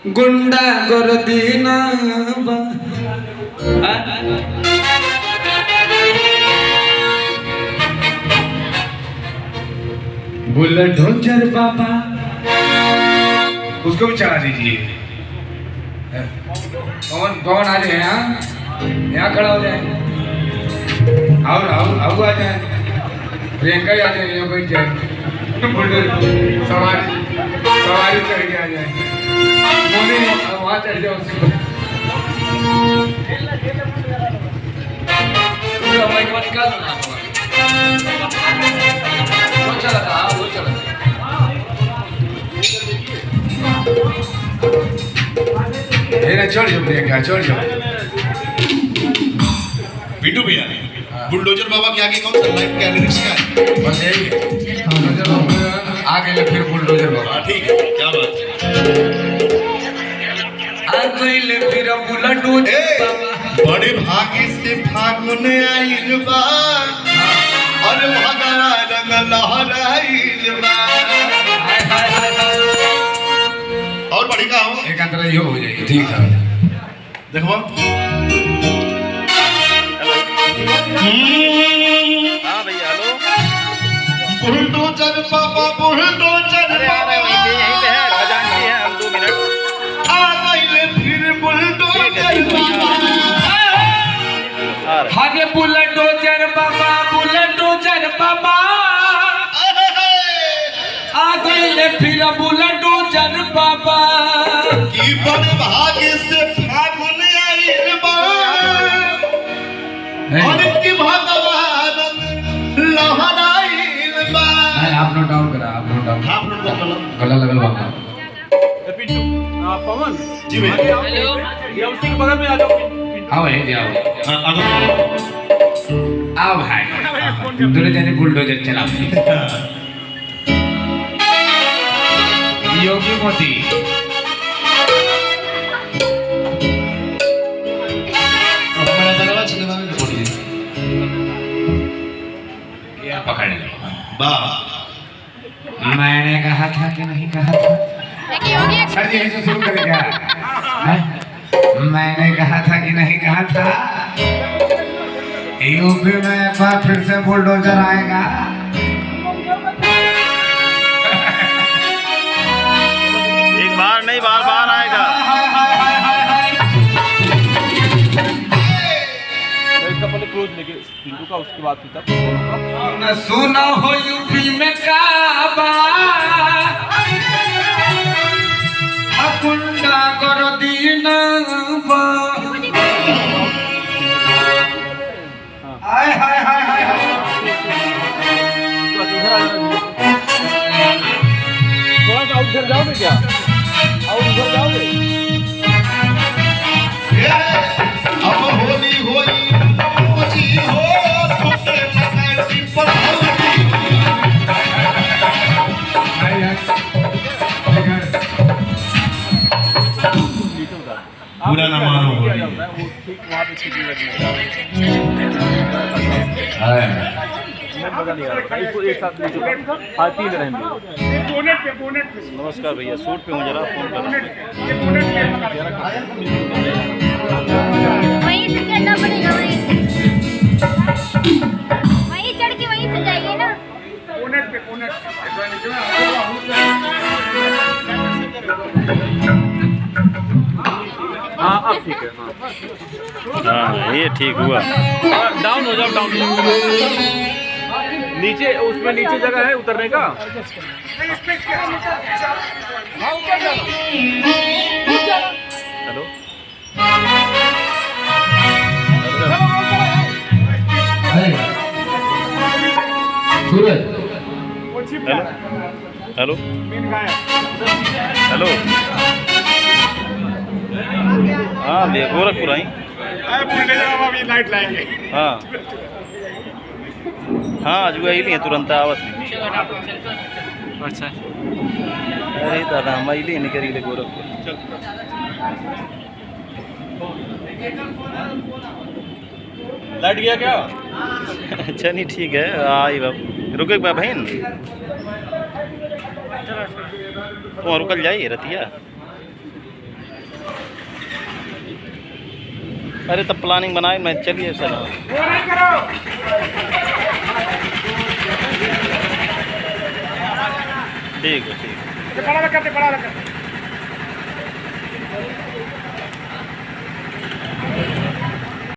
गुंडा गर्दी ना बुलडोजर बाबा उसको भी चढ़ा दीजिए। कौन कौन आ जाए यहाँ खड़ा हो जाए। आओ आओ आओ आ जाए। प्रियंका ही आ जाए, यहाँ बैठ जाए। बुलडोजर सवारी सवारी चढ़ के आ जाए। मोने वहाँ चढ़ जाओ उसको। निकाल वो चला था, वो चला था। चढ़ जाओ प्रियंका, चढ़ जाओ। बिट्टू भैया, बुलडोजर बाबा के आगे कौन सा लाइफ का लिरिक्स का है? बस यही है। बुलडोजर बाबा आ गए, फिर बुलडोजर बाबा। ठीक है, क्या बात है। आ गए फिर बुलडोजर बाबा। बड़े भाग्य से फागुन आइल बा और भगरा रंग लहराइल बा। और बड़ी का हो एक अंतर ये हो जाएगी। ठीक है, देखो। हाँ भैया, हेलो। बुलडोजर बाबा, बुलडोजर बाबा, यहीं पे है, खजांची है, हम 2 मिनट। आ गए फिर बुलडोजर बाबा। आगे बुलडोजर बाबा, बुलडोजर बाबा आ गए फिर बुलडोजर बाबा। की बड़े भाग्य से फागुन आइल बा और की भगवान लहराइल बा। आप नोट डाउन करा, आप नोट डाउन। आप लोग बोलो। गला लगल बाबा। पवन जी भैया। हेलो, ये उसी के बगल में आ जाओ। आओ यहीं आओ। हाँ, आगे। आओ भाई, दोनों जने बुलडोजर चलाओ। योगी मोदी हमारा दरबार सिनेमा में छोड़िए। ये पकड़ ले। वाह, मैंने कहा था कि नहीं कहा था? सर जी ऐसे शुरू करेगा। मैंने कहा था कि नहीं कहा था? यूपी में एक बार फिर से बुलडोजर आएगा। एक बार नहीं, बार बार आएगा। इसका पहले क्लोज लेके पिंटू का, उसके बाद सीता न सुना हो यूपी में काबा गुंडा गर्दी ना बा। हाय हाय हाय हाय हाय। थोड़ा सा उधर जाओगे क्या? और उधर जाओगे? अब होली होई पहुंची हो छोटे नगाड़ी पर होली। पूरा ना मानो होली। वो ठीक वहाँ पे सीटी लगने मजा नहीं आ रहा। इसको एक साथ ले चुका। हाँ, 3 रहेंगे। नमस्कार भैया, सूट पे हूँ, जरा फोन कर। वहीं से चढ़ना पड़ेगा, वहीं चढ़ के वहीं से जाइए ना। हाँ, अब ठीक है। हाँ, ये ठीक हुआ। डाउन हो जाओ, डाउन। नीचे, उसमें नीचे जगह है उतरने का। हेलो, सूरज हेलो, हेलो, हेलो। हाँ, ले गोरखपुर आई। लाइट लाएंगे। हाँ हाँ, आज आई लिए तुरंत आवत। अच्छा, अरे दादा, हम आई लिए निकली ले गोरखपुर। लाइट गया क्या? अच्छा, नहीं, ठीक है। आई बाबू, रुके बहन। तो रुकल जाइए रतिया। अरे तब प्लानिंग बनाए मैं चलिए सर वो नहीं करो ठीक है ठीक है बड़ा रखा